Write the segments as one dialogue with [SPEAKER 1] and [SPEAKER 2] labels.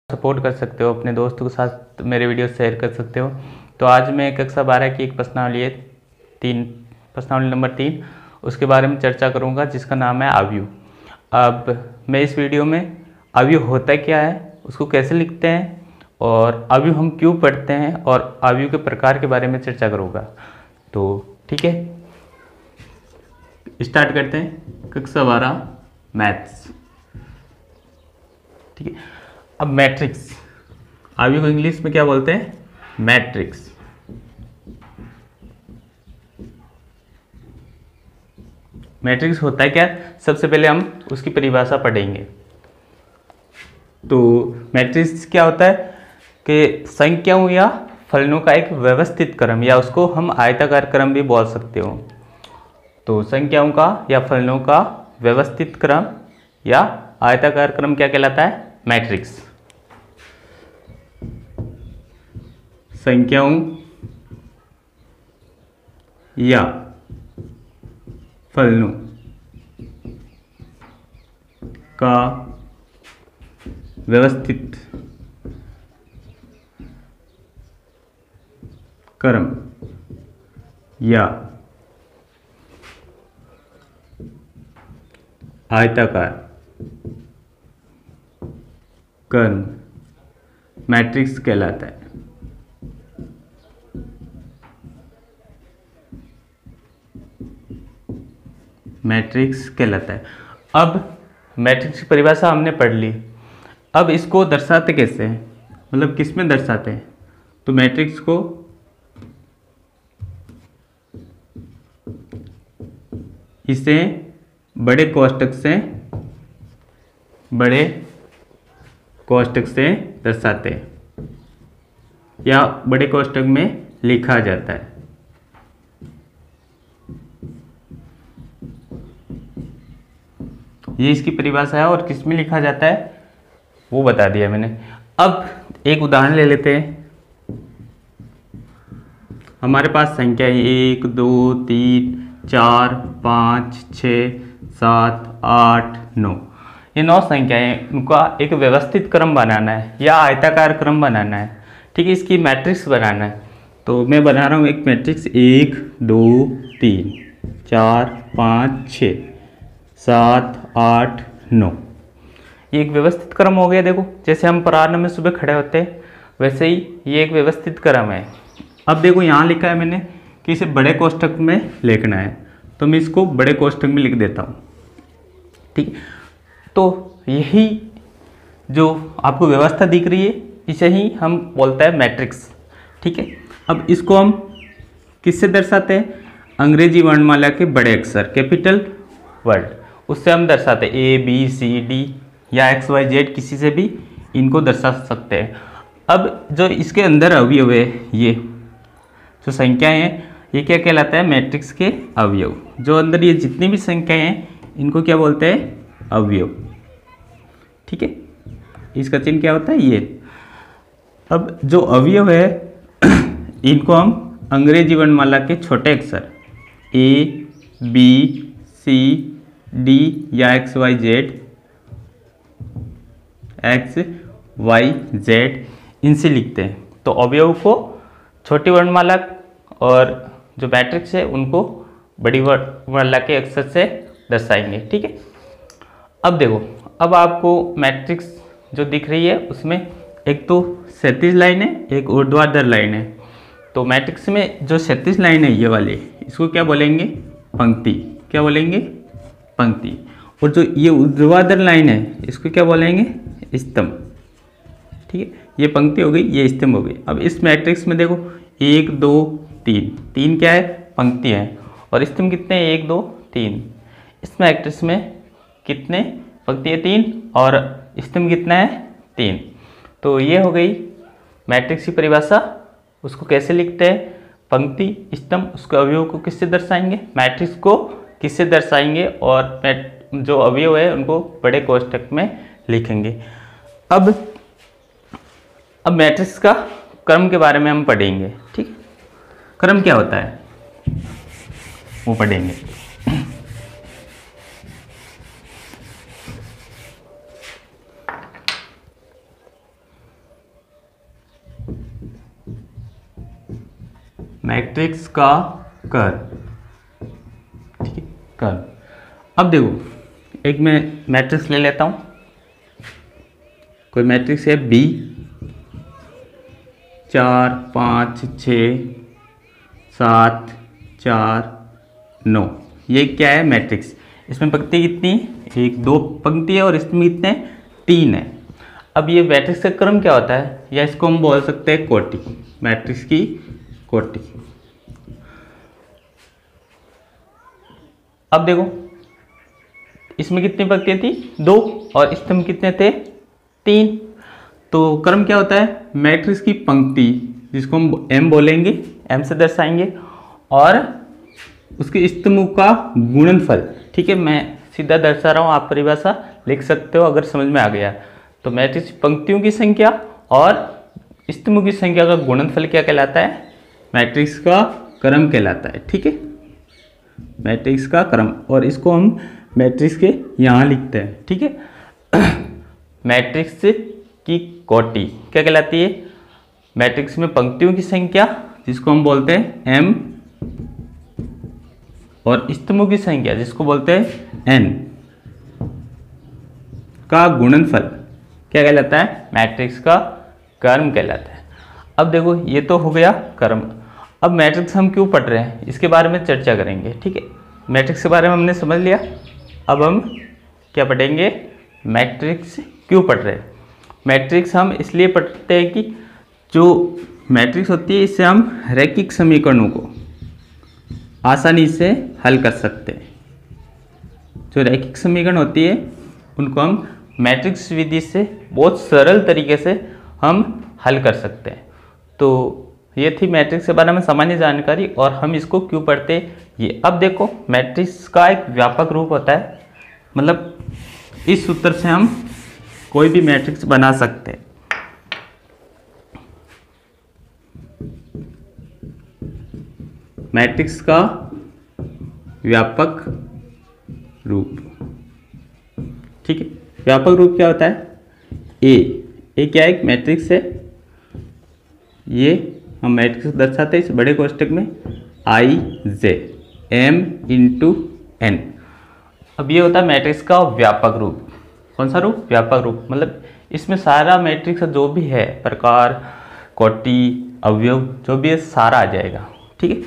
[SPEAKER 1] Support कर सकते हो, अपने दोस्तों के साथ मेरे वीडियो शेयर कर सकते हो। तो आज मैं कक्षा 12 की एक प्रश्नावली है, प्रश्नावली नंबर 3, उसके बारे में चर्चा करूंगा, जिसका नाम है अवयव। अब मैं इस वीडियो में अवयव होता क्या है, उसको कैसे लिखते हैं, और अवयव हम क्यों पढ़ते हैं, और अवयव के प्रकार के बारे में चर्चा करूंगा। तो ठीक है, स्टार्ट करते हैं। कक्षा 12 मैथ्स। ठीक है, अब मैट्रिक्स, अवयव को इंग्लिश में क्या बोलते हैं? मैट्रिक्स। मैट्रिक्स होता है क्या? सबसे पहले हम उसकी परिभाषा पढ़ेंगे। तो मैट्रिक्स क्या होता है कि संख्याओं या फलनों का एक व्यवस्थित क्रम, या उसको हम आयताकार क्रम भी बोल सकते हो। तो संख्याओं का या फलनों का व्यवस्थित क्रम या आयताकार क्रम क्या कहलाता है? मैट्रिक्स। संख्याओं या फलनों का व्यवस्थित क्रम या आयताकार क्रम मैट्रिक्स कहलाता है। मैट्रिक्स कहलाता है। अब मैट्रिक्स की परिभाषा हमने पढ़ ली। अब इसको दर्शाते कैसे हैं, मतलब किस में दर्शाते हैं? तो मैट्रिक्स को इसे बड़े कोष्टक से दर्शाते हैं, या बड़े कोष्टक में लिखा जाता है। ये इसकी परिभाषा है, और किस में लिखा जाता है वो बता दिया मैंने। अब एक उदाहरण ले लेते हैं। हमारे पास संख्या 1 2 3 4 5 6 7 8 9, ये 9 संख्याएं, उनका एक व्यवस्थित क्रम बनाना है या आयताकार क्रम बनाना है। ठीक है, इसकी मैट्रिक्स बनाना है। तो मैं बना रहा हूँ एक मैट्रिक्स 1 2 3 4 5 6 7 8 9। ये एक व्यवस्थित क्रम हो गया। देखो, जैसे हम प्रारंभ में सुबह खड़े होते हैं, वैसे ही ये एक व्यवस्थित क्रम है। अब देखो, यहाँ लिखा है मैंने कि इसे बड़े कोष्टक में लिखना है, तो मैं इसको बड़े कोष्टक में लिख देता हूँ। ठीक, तो यही जो आपको व्यवस्था दिख रही है, इसे ही हम बोलते हैं मैट्रिक्स। ठीक है, अब इसको हम किससे दर्शाते हैं? अंग्रेजी वर्णमाला के बड़े अक्षर, कैपिटल वर्ड, उससे हम दर्शाते हैं। A B C D या X Y Z, किसी से भी इनको दर्शा सकते हैं। अब जो इसके अंदर अवयव है, ये जो संख्याएं हैं, ये क्या कहलाता है? मैट्रिक्स के अवयव। जो अंदर ये जितनी भी संख्याएं हैं, इनको क्या बोलते हैं? अवयव। ठीक है, इसका चिन्ह क्या होता है? ये। अब जो अवयव है इनको हम अंग्रेजी वर्णमाला के छोटे अक्षर A B C D या X Y Z इनसे लिखते हैं। तो अवयव को छोटी वर्णमाला और जो मैट्रिक्स है उनको बड़ी वर्णमाला के अक्षर से दर्शाएंगे। ठीक है, अब देखो, अब आपको मैट्रिक्स जो दिख रही है उसमें एक तो क्षैतिज लाइन है, एक ऊर्ध्वाधर लाइन है। तो मैट्रिक्स में जो क्षैतिज लाइन है ये वाली, इसको क्या बोलेंगे? पंक्ति। क्या बोलेंगे? पंक्ति। और जो ये ऊर्ध्वाधर लाइन है, इसको क्या बोलेंगे? स्तंभ। ठीक है, ये पंक्ति हो गई, ये स्तंभ हो गई। अब इस मैट्रिक्स में देखो, 1 2 3, 3 क्या है? पंक्ति है। और स्तंभ कितने हैं? 1 2 3। इस मैट्रिक्स में कितने पंक्ति है? 3। और स्तंभ कितना है? 3। तो ये हो गई मैट्रिक्स की परिभाषा। उसको कैसे लिखते हैं? पंक्ति, स्तंभ, उसके अवयव को किससे दर्शाएंगे? मैट्रिक्स को किससे दर्शाएंगे? और जो अवयव है उनको बड़े कोष्टक में लिखेंगे। अब मैट्रिक्स का क्रम के बारे में हम पढ़ेंगे। ठीक, क्रम क्या होता है वो पढ़ेंगे। मैट्रिक्स का कर्व, ठीक है, कर्व। अब देखो एक मैं मैट्रिक्स ले लेता हूँ, कोई मैट्रिक्स है बी 4 5 6 7 4 9, ये क्या है मैट्रिक्स। इसमें पंक्ति कितनी, एक दो पंक्ति है और इसमें कितने, 3 है। अब ये मैट्रिक्स का क्रम क्या होता है, या इसको हम बोल सकते हैं कोटि, मैट्रिक्स की कोटि। अब देखो इसमें कितनी पंक्तियां थी, 2, और स्तंभ कितने थे, 3। तो क्रम क्या होता है, मैट्रिक्स की पंक्ति जिसको हम एम बोलेंगे, एम से दर्शाएंगे, और उसके स्तंभ का गुणनफल। ठीक है, मैं सीधा दर्शा रहा हूँ, आप परिभाषा लिख सकते हो अगर समझ में आ गया। तो मैट्रिक्स पंक्तियों की संख्या और स्तंभ की संख्या का गुणनफल क्या कहलाता है, मैट्रिक्स का क्रम कहलाता है। ठीक है, मैट्रिक्स का क्रम, और इसको हम मैट्रिक्स के यहाँ लिखते हैं। ठीक है, मैट्रिक्स की कोटि क्या कहलाती है, मैट्रिक्स में पंक्तियों की संख्या जिसको हम बोलते हैं m, और स्तंभों की संख्या जिसको बोलते हैं n का गुणनफल क्या कहलाता है, मैट्रिक्स का क्रम कहलाता है। अब देखो ये तो हो गया क्रम। अब मैट्रिक्स हम क्यों पढ़ रहे हैं इसके बारे में चर्चा करेंगे। ठीक है, मैट्रिक्स के बारे में हमने समझ लिया, अब हम क्या पढ़ेंगे, मैट्रिक्स क्यों पढ़ रहे हैं। मैट्रिक्स हम इसलिए पढ़ते हैं कि जो मैट्रिक्स होती है इससे हम रैखिक समीकरणों को आसानी से हल कर सकते हैं। जो रैखिक समीकरण होती है उनको हम मैट्रिक्स विधि से बहुत सरल तरीके से हम हल कर सकते हैं। तो ये थी मैट्रिक्स के बारे में सामान्य जानकारी, और हम इसको क्यों पढ़ते हैं ये। अब देखो मैट्रिक्स का एक व्यापक रूप होता है, मतलब इस सूत्र से हम कोई भी मैट्रिक्स बना सकते हैं। मैट्रिक्स का व्यापक रूप, ठीक है, व्यापक रूप क्या होता है, ए क्या एक मैट्रिक्स है, ये हम मैट्रिक्स दर्शाते हैं इस बड़े कोष्टक में आई जे एम इंटू एन। अब ये होता है मैट्रिक्स का व्यापक रूप। कौन सा रूप, व्यापक रूप, मतलब इसमें सारा मैट्रिक्स जो भी है, प्रकार, कोटि, अवयव जो भी है सारा आ जाएगा। ठीक है,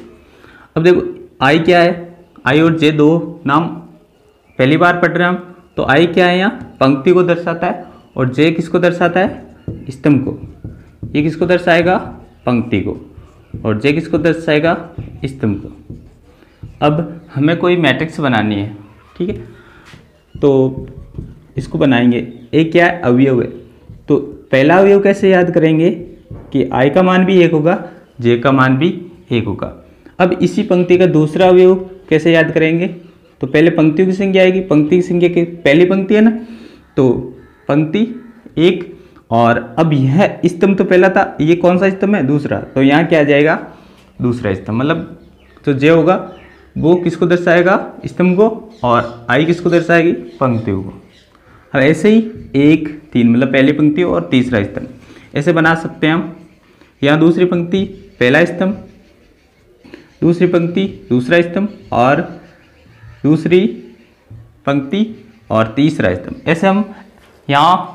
[SPEAKER 1] अब देखो आई क्या है, आई और जे दो नाम पहली बार पढ़ रहे हैं हम। तो आई क्या है, यहाँ पंक्ति को दर्शाता है, और जे किसको दर्शाता है, स्तंभ को। ये किसको दर्शाएगा, पंक्ति को, और जे किसको दर्शाएगा, स्तंभ को। अब हमें कोई मैट्रिक्स बनानी है, ठीक है, तो इसको बनाएंगे। ए क्या है, अवयव है। तो पहला अवयव कैसे याद करेंगे कि आई का मान भी 1 होगा, जे का मान भी 1 होगा। अब इसी पंक्ति का दूसरा अवयव कैसे याद करेंगे, तो पहले पंक्तियों की संख्या आएगी, पंक्ति की संख्या की पहली पंक्ति है ना, तो पंक्ति 1, और अब यह स्तंभ तो पहला था, ये कौन सा स्तंभ है, दूसरा, तो यहाँ क्या आ जाएगा, दूसरा स्तंभ, मतलब तो जे होगा वो किसको दर्शाएगा, स्तंभ को, और आई किसको दर्शाएगी, पंक्तियों को। अब ऐसे ही 1 3 मतलब पहली पंक्ति और तीसरा स्तंभ ऐसे बना सकते हैं हम। यहाँ दूसरी पंक्ति पहला स्तंभ, दूसरी पंक्ति दूसरा स्तंभ, और दूसरी पंक्ति और तीसरा स्तंभ। ऐसे हम यहाँ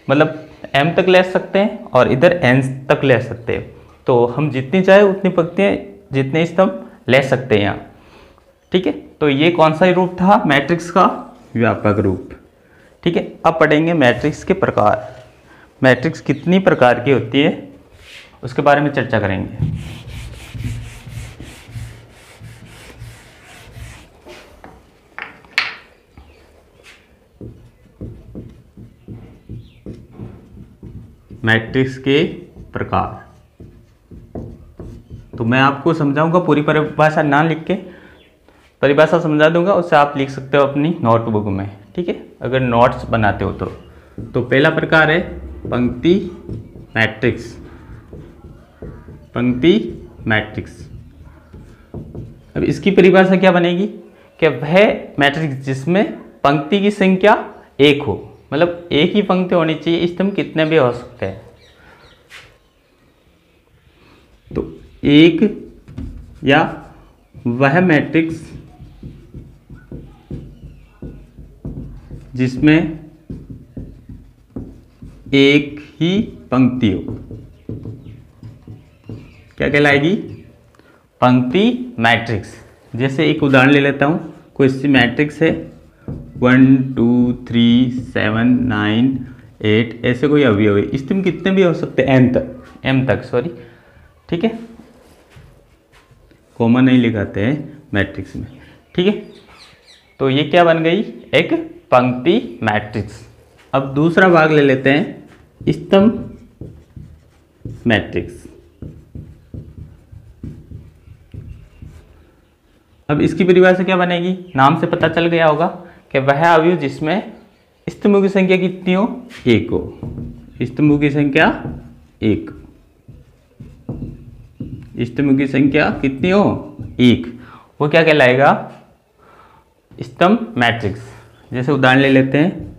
[SPEAKER 1] मतलब m तक ले सकते हैं और इधर n तक ले सकते हैं। तो हम जितनी चाहे उतनी पंक्तियाँ, जितने स्तंभ ले सकते हैं यहाँ। ठीक है, तो ये कौन सा रूप था, मैट्रिक्स का व्यापक रूप। ठीक है, अब पढ़ेंगे मैट्रिक्स के प्रकार। मैट्रिक्स कितनी प्रकार की होती है उसके बारे में चर्चा करेंगे। मैट्रिक्स के प्रकार, तो मैं आपको समझाऊंगा, पूरी परिभाषा ना लिख के परिभाषा समझा दूंगा, उससे आप लिख सकते हो अपनी नोटबुक में। ठीक है, अगर नोट्स बनाते हो तो पहला प्रकार है पंक्ति मैट्रिक्स। पंक्ति मैट्रिक्स, अब इसकी परिभाषा क्या बनेगी कि वह मैट्रिक्स जिसमें पंक्ति की संख्या 1 हो, मतलब एक ही पंक्ति होनी चाहिए, स्तंभ कितने भी हो सकते हैं। तो एक या वह मैट्रिक्स जिसमें एक ही पंक्ति हो, क्या कहलाएगी? पंक्ति मैट्रिक्स। जैसे एक उदाहरण ले लेता हूं, कोई सी मैट्रिक्स है 1 2 3 7 9 8, ऐसे कोई अवयव है, इसमें कितने भी हो सकते हैं, m तक सॉरी, ठीक है, कॉमा नहीं लिखाते हैं मैट्रिक्स में, ठीक है। तो ये क्या बन गई? एक पंक्ति मैट्रिक्स। अब दूसरा भाग ले लेते हैं, स्तंभ मैट्रिक्स। अब इसकी परिभाषा क्या बनेगी? नाम से पता चल गया होगा कि वह अवयव जिसमें स्तंभों की संख्या कितनी हो? एक हो। स्तंभों की संख्या एक, स्तंभों की संख्या कितनी हो? एक, वो क्या कहलाएगा? स्तंभ मैट्रिक्स। जैसे उदाहरण ले लेते हैं,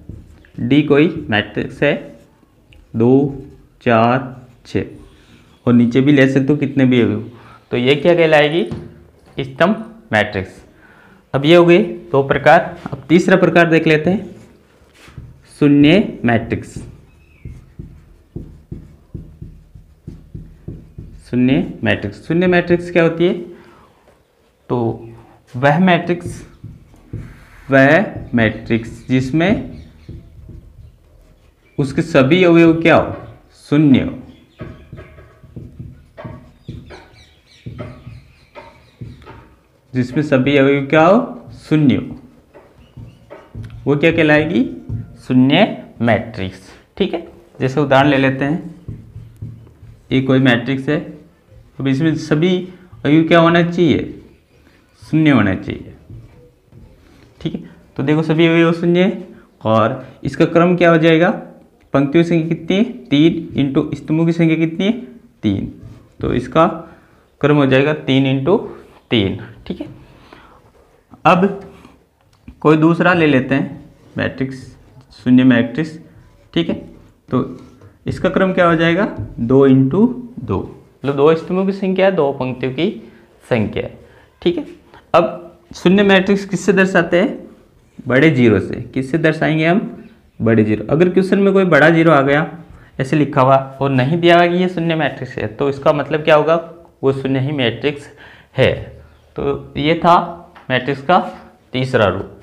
[SPEAKER 1] डी कोई मैट्रिक्स है 2 4 6, और नीचे भी ले सकते हो कितने भी अवयव, तो ये क्या कहलाएगी? स्तंभ मैट्रिक्स। अब ये हो गए दो प्रकार। अब तीसरा प्रकार देख लेते हैं, शून्य मैट्रिक्स। शून्य मैट्रिक्स, शून्य मैट्रिक्स क्या होती है? तो वह मैट्रिक्स जिसमें उसके सभी अवयव क्या हो? शून्य हो। जिसमें सभी अवयव क्या हो? शून्य हो, वो क्या कहलाएगी? शून्य मैट्रिक्स, ठीक है। जैसे उदाहरण ले लेते हैं, एक कोई मैट्रिक्स है, अब इसमें सभी अवयव क्या होना चाहिए? शून्य होना चाहिए, ठीक है। तो देखो सभी अवयव शून्य है, और इसका क्रम क्या हो जाएगा? पंक्तियों की संख्या कितनी है? 3 इंटू स्तंभों की संख्या कितनी है? 3, तो इसका क्रम हो जाएगा 3 इंटू 3, ठीक है। अब कोई दूसरा ले लेते हैं मैट्रिक्स, शून्य मैट्रिक्स, ठीक है। तो इसका क्रम क्या हो जाएगा? 2 इंटू 2, मतलब 2 स्तंभों की संख्या है, 2 पंक्तियों की संख्या है, ठीक है। अब शून्य मैट्रिक्स किससे दर्शाते हैं? बड़े जीरो से। किससे दर्शाएंगे हम? बड़े जीरो। अगर क्वेश्चन में कोई बड़ा जीरो आ गया ऐसे लिखा हुआ और नहीं दिया हुआ कि ये शून्य मैट्रिक्स है, तो इसका मतलब क्या होगा? वो शून्य ही मैट्रिक्स है। तो ये था मैट्रिक्स का तीसरा रूप।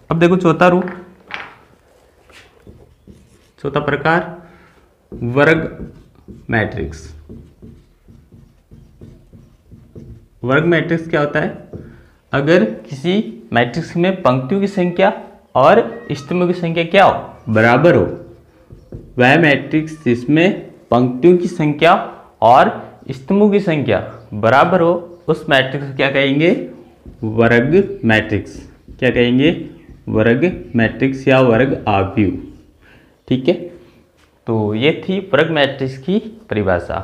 [SPEAKER 1] अब देखो चौथा रूप, चौथा प्रकार, वर्ग मैट्रिक्स। वर्ग मैट्रिक्स क्या होता है? अगर किसी मैट्रिक्स में पंक्तियों की संख्या और स्तंभों की संख्या क्या हो? बराबर हो, वह मैट्रिक्स जिसमें पंक्तियों की संख्या और स्तंभों की संख्या बराबर हो, उस मैट्रिक्स को क्या कहेंगे? वर्ग मैट्रिक्स। क्या कहेंगे? वर्ग मैट्रिक्स या वर्ग आव्यूह, ठीक है। तो ये थी वर्ग मैट्रिक्स की परिभाषा।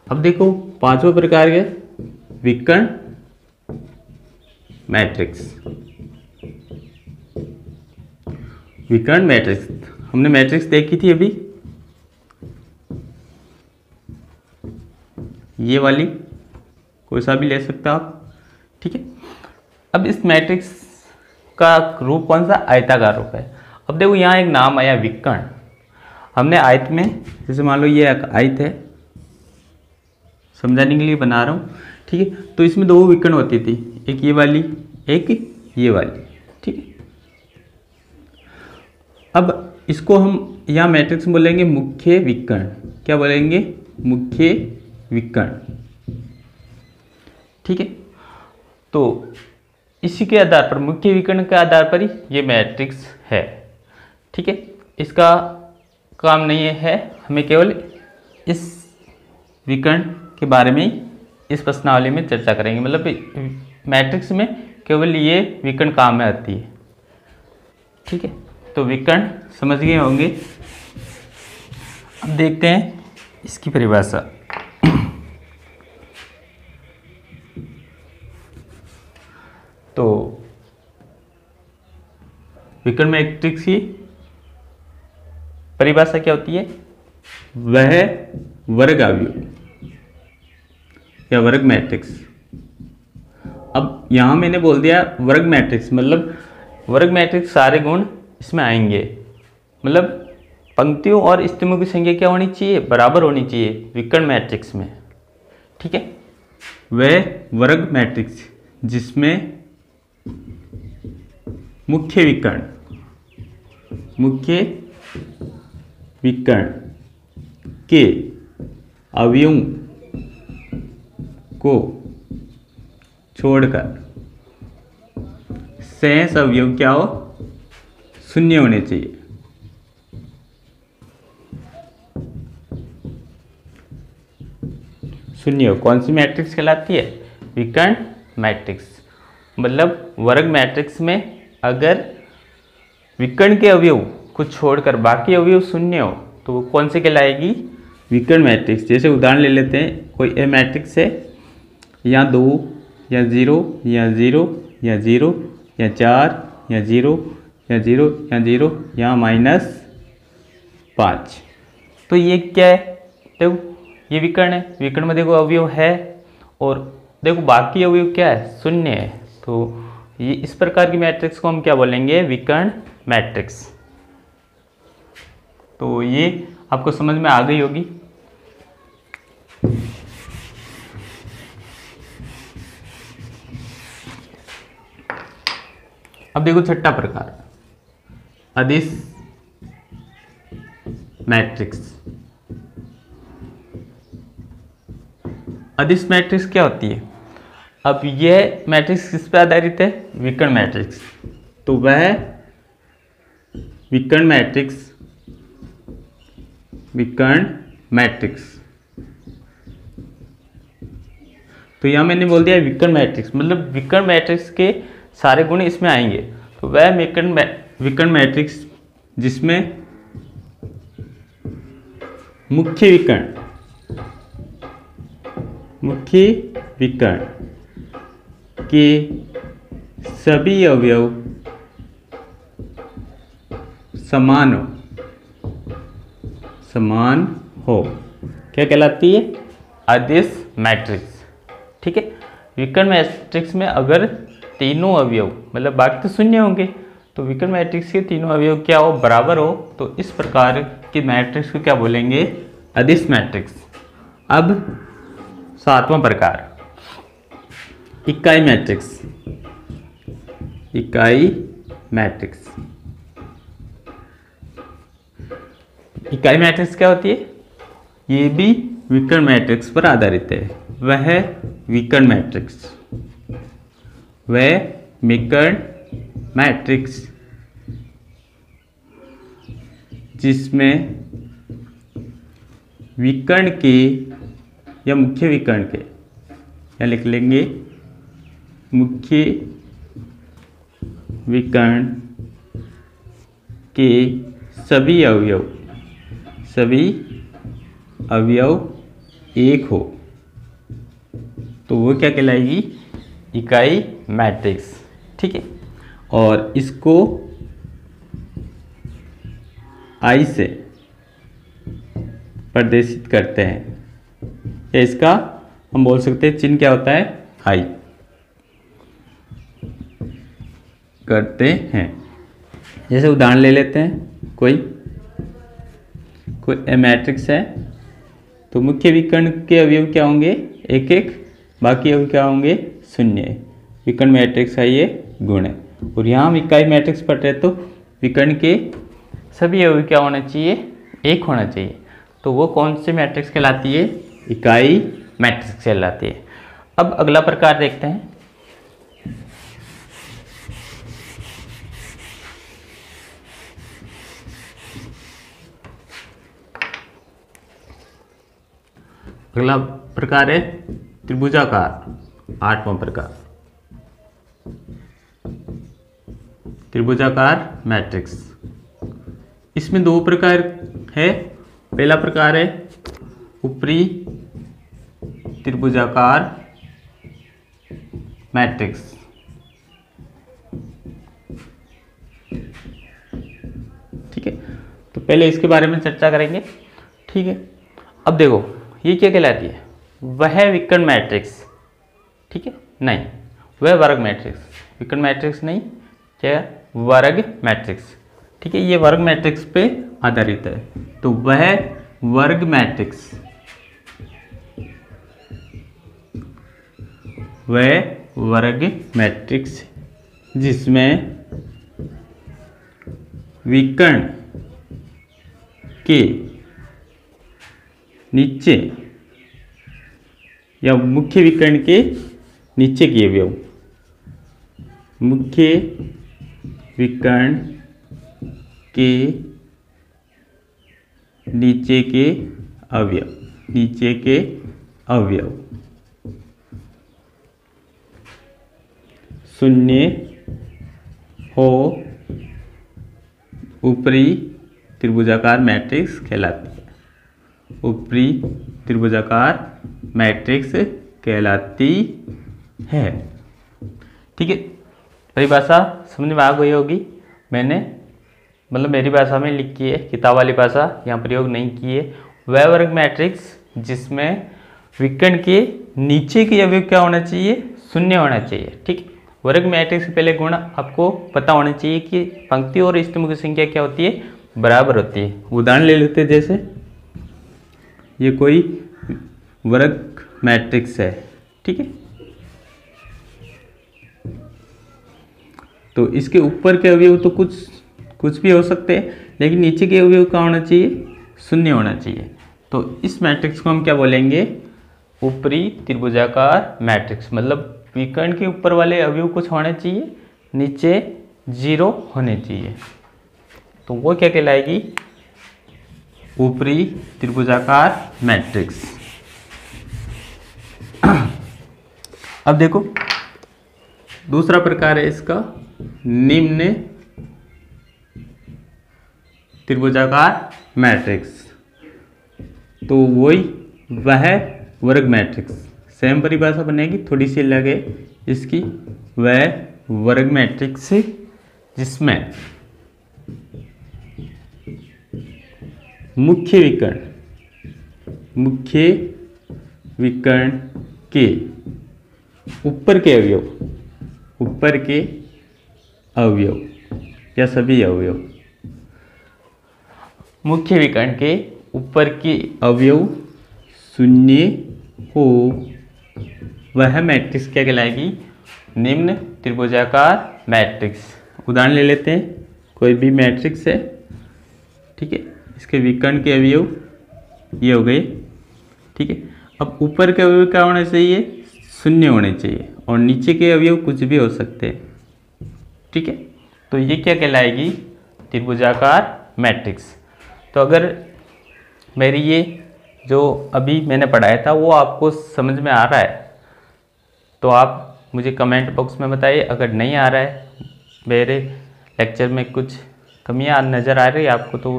[SPEAKER 1] अब देखो पांचवा प्रकार है विकर्ण मैट्रिक्स। विकर्ण मैट्रिक्स, हमने मैट्रिक्स देखी थी अभी, ये वाली, कोई सा भी ले सकते हो आप, ठीक है। अब इस मैट्रिक्स का रूप कौन सा? आयताकार रूप है। अब देखो यहाँ एक नाम आया विकर्ण। हमने आयत में, जैसे मान लो ये एक आयत है, समझाने के लिए बना रहा हूँ, ठीक है। तो इसमें दो विकर्ण होती थी, एक ये वाली, एक ये वाली, ठीक है। अब इसको हम यहाँ मैट्रिक्स में बोलेंगे मुख्य विकर्ण। क्या बोलेंगे? मुख्य विकर्ण, ठीक है। तो इसी के आधार पर, मुख्य विकर्ण के आधार पर ही ये मैट्रिक्स है, ठीक है। इसका काम नहीं है, हमें केवल इस विकर्ण के बारे में ही इस प्रश्नावली में चर्चा करेंगे। मतलब मैट्रिक्स में केवल ये विकर्ण काम में आती है, ठीक है। तो विकर्ण समझ गए होंगे। अब देखते हैं इसकी परिभाषा। तो विकर्ण मैट्रिक्स की परिभाषा क्या होती है? वह वर्ग अवयव या वर्ग मैट्रिक्स। अब यहां मैंने बोल दिया वर्ग मैट्रिक्स, मतलब वर्ग मैट्रिक्स सारे गुण इसमें आएंगे, मतलब पंक्तियों और स्तंभों की संख्या क्या होनी चाहिए? बराबर होनी चाहिए विकर्ण मैट्रिक्स में। ठीक है, वह वर्ग मैट्रिक्स जिसमें मुख्य विकर्ण के अवयवों को छोड़कर शेष अवयव क्या हो? शून्य होने चाहिए। शून्य कौन सी मैट्रिक्स कहलाती है? विकर्ण मैट्रिक्स। मतलब वर्ग मैट्रिक्स में अगर विकर्ण के अवयव को छोड़कर बाकी अवयव शून्य हो तो वो कौन सी कहलाएगी? विकर्ण मैट्रिक्स। जैसे उदाहरण ले लेते हैं, कोई ए मैट्रिक्स है, या 2 या 0 या 0 या 0 या 4 या 0 या 0 या 0 या -5, तो ये क्या है? देखो ये विकर्ण है, विकर्ण में देखो अवयव है और देखो बाकी अवयव क्या है? शून्य है। तो ये इस प्रकार की मैट्रिक्स को हम क्या बोलेंगे? विकर्ण मैट्रिक्स। तो ये आपको समझ में आ गई होगी। अब देखो छठा प्रकार, अदिश मैट्रिक्स। अदिश मैट्रिक्स क्या होती है? अब यह मैट्रिक्स किस पे आधारित है? विकर्ण मैट्रिक्स। तो वह विकर्ण मैट्रिक्स, तो यहां मैंने बोल दिया विकर्ण मैट्रिक्स, मतलब विकर्ण मैट्रिक्स के सारे गुण इसमें आएंगे। तो वह विकर्ण मैट्रिक्स जिसमें मुख्य विकर्ण के सभी अवयव समान हो क्या कहलाती है? अदिश मैट्रिक्स। ठीक है, विकर्ण मैट्रिक्स में अगर तीनों अवयव, मतलब बाकी तो शून्य होंगे, तो विकर्ण मैट्रिक्स के तीनों अवयव क्या हो? बराबर हो, तो इस प्रकार की मैट्रिक्स को क्या बोलेंगे? अदिश मैट्रिक्स। अब सातवां प्रकार, इकाई मैट्रिक्स। इकाई मैट्रिक्स क्या होती है? ये भी विकर्ण मैट्रिक्स पर आधारित है। वह विकर्ण मैट्रिक्स जिसमें विकर्ण के या मुख्य विकर्ण के, या लिख लेंगे मुख्य विकर्ण के सभी अवयव एक हो, तो वो क्या कहलाएगी? इकाई मैट्रिक्स। ठीक है, और इसको आई से प्रदर्शित करते हैं, या इसका हम बोल सकते हैं चिन्ह क्या होता है? आई करते हैं। जैसे उदाहरण ले लेते हैं, कोई मैट्रिक्स है, तो मुख्य विकर्ण के अवयव क्या होंगे? एक एक, बाकी अवयव क्या होंगे? शून्य। विकर्ण मैट्रिक्स का ये गुण है। और यहाँ हम इकाई मैट्रिक्स पढ़ रहे, तो विकर्ण के सभी अवयव क्या होना चाहिए? एक होना चाहिए। तो वो कौन सी मैट्रिक्स कहलाती है? इकाई मैट्रिक्स कहलाती है। अब अगला प्रकार देखते हैं, अगला प्रकार है त्रिभुजाकार। आठवां प्रकार, त्रिभुजाकार मैट्रिक्स। इसमें दो प्रकार है। पहला प्रकार है ऊपरी त्रिभुजाकार मैट्रिक्स। पहले इसके बारे में चर्चा करेंगे, ठीक है। अब देखो ये क्या कहलाती है, वह विकर्ण मैट्रिक्स, ठीक है, नहीं वह वर्ग मैट्रिक्स, विकर्ण मैट्रिक्स नहीं, क्या वर्ग मैट्रिक्स, ठीक है, ये वर्ग मैट्रिक्स पे आधारित है। तो वह वर्ग मैट्रिक्स, वह वर्ग मैट्रिक्स जिसमें विकर्ण के नीचे या मुख्य विकर्ण के नीचे के अवयव, मुख्य विकर्ण के नीचे के अवयव, नीचे के अवयव शून्य हो ऊपरी त्रिभुजाकार मैट्रिक्स कहलाती है, ऊपरी त्रिभुजाकार मैट्रिक्स कहलाती है, ठीक है। परिभाषा समझ में आ गई होगी, मैंने मतलब मेरी भाषा में लिखी है, किताब वाली भाषा यहाँ प्रयोग नहीं की है। वह वर्ग मैट्रिक्स जिसमें विकर्ण के नीचे के अवयव क्या होना चाहिए, शून्य होना चाहिए, ठीक है। वर्ग मैट्रिक्स से पहले गुण आपको पता होना चाहिए कि पंक्ति और स्तंभ की संख्या क्या होती है, बराबर होती है। उदाहरण ले लेते हैं, जैसे ये कोई वर्ग मैट्रिक्स है, ठीक है, तो इसके ऊपर के अवयव तो कुछ भी हो सकते हैं, लेकिन नीचे के अवयव क्या होना चाहिए, शून्य होना चाहिए। तो इस मैट्रिक्स को हम क्या बोलेंगे, ऊपरी त्रिभुजाकार मैट्रिक्स, मतलब विकर्ण के ऊपर वाले अवयव कुछ होने चाहिए, नीचे 0 होने चाहिए, तो वो क्या कहलाएगी, ऊपरी त्रिभुजाकार मैट्रिक्स। अब देखो दूसरा प्रकार है इसका, निम्न त्रिभुजाकार मैट्रिक्स, तो वही वह वर्ग मैट्रिक्स, सेम परिभाषा बनेगी, थोड़ी सी अलग है इसकी, वह वर्ग मैट्रिक्स जिसमें मुख्य विकर्ण के ऊपर के अवयव या सभी अवयव, मुख्य विकर्ण के ऊपर के अवयव शून्य हो, वह मैट्रिक्स क्या कहलाएगी, निम्न त्रिभुजाकार मैट्रिक्स। उदाहरण ले लेते हैं, कोई भी मैट्रिक्स है, ठीक है, इसके विकर्ण के अवयव ये हो गए, ठीक है। अब ऊपर के अवयव क्या होना चाहिए, शून्य होने चाहिए, और नीचे के अवयव कुछ भी हो सकते हैं, ठीक है। तो ये क्या कहलाएगी, त्रिभुजाकार मैट्रिक्स। तो अगर मेरी ये जो अभी मैंने पढ़ाया था वो आपको समझ में आ रहा है तो आप मुझे कमेंट बॉक्स में बताइए। अगर नहीं आ रहा है, मेरे लेक्चर में कुछ कमियां नज़र आ रही है आपको, तो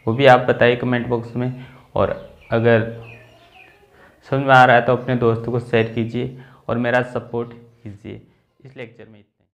[SPEAKER 1] वो भी आप बताइए कमेंट बॉक्स में। और अगर समझ में आ रहा है तो अपने दोस्तों को शेयर कीजिए और मेरा सपोर्ट कीजिए। इस लेक्चर में